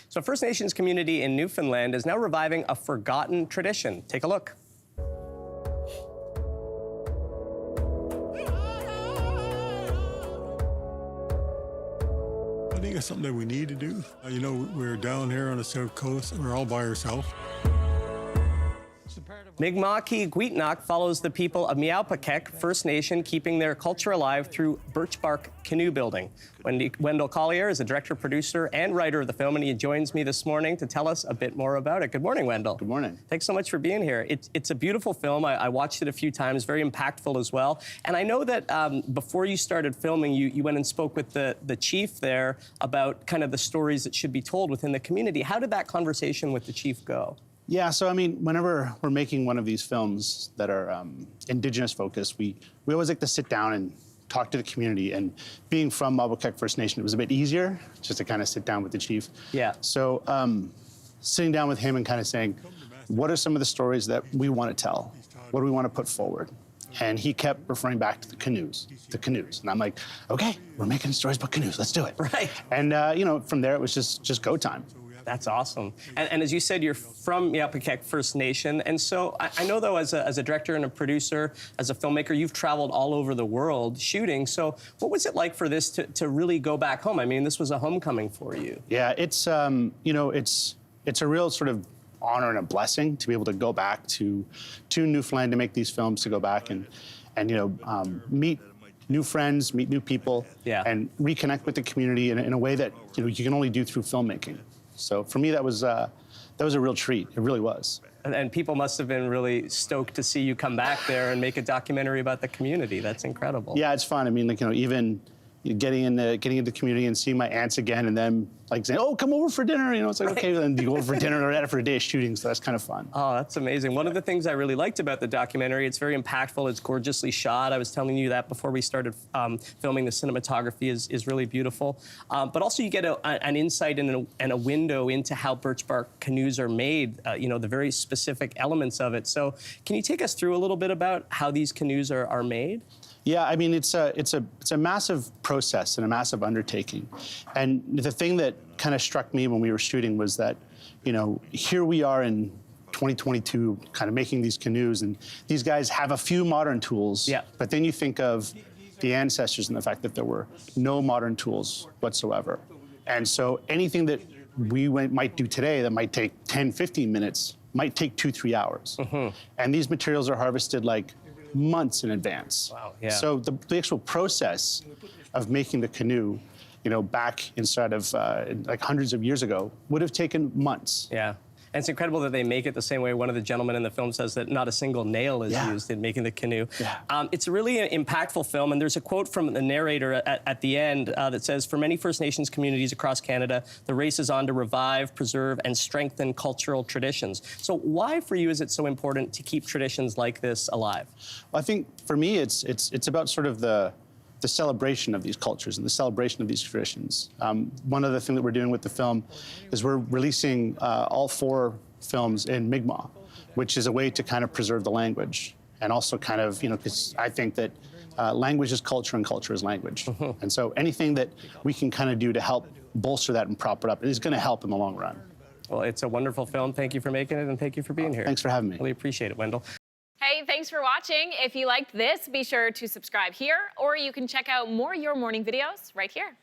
So First Nations community in Newfoundland is now reviving a forgotten tradition. Take a look. I think it's something that we need to do. You know, we're down here on the South Coast, we're all by ourselves. Mi'kmaq follows the people of Mi'kmaq First Nation keeping their culture alive through birch bark canoe building. Wendell Collier is the director, producer, and writer of the film, and he joins me this morning to tell us a bit more about it. Good morning, Wendell. Good morning. Thanks so much for being here. It's a beautiful film. I watched it a few times, very impactful as well. And I know that before you started filming, you went and spoke with the chief there about kind of the stories that should be told within the community. How did that conversation with the chief go? Yeah, so I mean, whenever we're making one of these films that are Indigenous focused, we always like to sit down and talk to the community. And being from McEwen First Nation, it was a bit easier just to kind of sit down with the chief. Yeah. So sitting down with him and kind of saying, what are some of the stories that we want to tell? What do we want to put forward? And he kept referring back to the canoes. And I'm like, okay, we're making stories about canoes, let's do it. Right. And you know, from there, it was just go time. That's awesome. And as you said, you're from McEwen First Nation. And so I know, though, as a director and a producer, as a filmmaker, you've traveled all over the world shooting. So what was it like for this to really go back home? I mean, this was a homecoming for you. Yeah, it's, you know, it's a real sort of honor and a blessing to be able to go back to Newfoundland to make these films, to go back and you know, meet new friends, meet new people, yeah, and reconnect with the community in a way that, you know, you can only do through filmmaking. So for me, that was a real treat. It really was. And people must have been really stoked to see you come back there and make a documentary about the community. That's incredible. Yeah, it's fun. I mean, like, you know, even getting into the community and seeing my aunts again, and then like saying, "Oh, come over for dinner." You know, it's like, okay, then you go over for dinner or after a day of shooting. So that's kind of fun. Oh, that's amazing. One of the things I really liked about the documentary, it's very impactful. It's gorgeously shot. I was telling you that before we started filming. The cinematography is really beautiful. But also you get an insight and a window into how birch bark canoes are made. You know, the very specific elements of it. So can you take us through a little bit about how these canoes are made? Yeah, I mean, it's a massive process and a massive undertaking. And the thing that kind of struck me when we were shooting was that, you know, here we are in 2022 kind of making these canoes, and these guys have a few modern tools, yeah, but then you think of the ancestors and the fact that there were no modern tools whatsoever. And so anything that we might do today that might take 10, 15 minutes might take 2-3 hours. Mm-hmm. And these materials are harvested like months in advance. Wow, yeah. So the actual process of making the canoe, you know, back inside of like hundreds of years ago, would have taken months. Yeah. And it's incredible that they make it the same way. One of the gentlemen in the film says that not a single nail is used in making the canoe. Yeah. It's a really impactful film, and there's a quote from the narrator at the end that says, "For many First Nations communities across Canada, the race is on to revive, preserve, and strengthen cultural traditions." So why, for you, is it so important to keep traditions like this alive? Well, I think, for me, it's about sort of the celebration of these cultures and the celebration of these traditions. One other thing that we're doing with the film is we're releasing all 4 films in Mi'kmaq, which is a way to kind of preserve the language. And also kind of, you know, because I think that language is culture and culture is language. Mm-hmm. And so anything that we can kind of do to help bolster that and prop it up is going to help in the long run. Well, it's a wonderful film. Thank you for making it, and thank you for being here. Thanks for having me. Really appreciate it, Wendell. Hey, thanks for watching. If you liked this, be sure to subscribe here, or you can check out more Your Morning videos right here.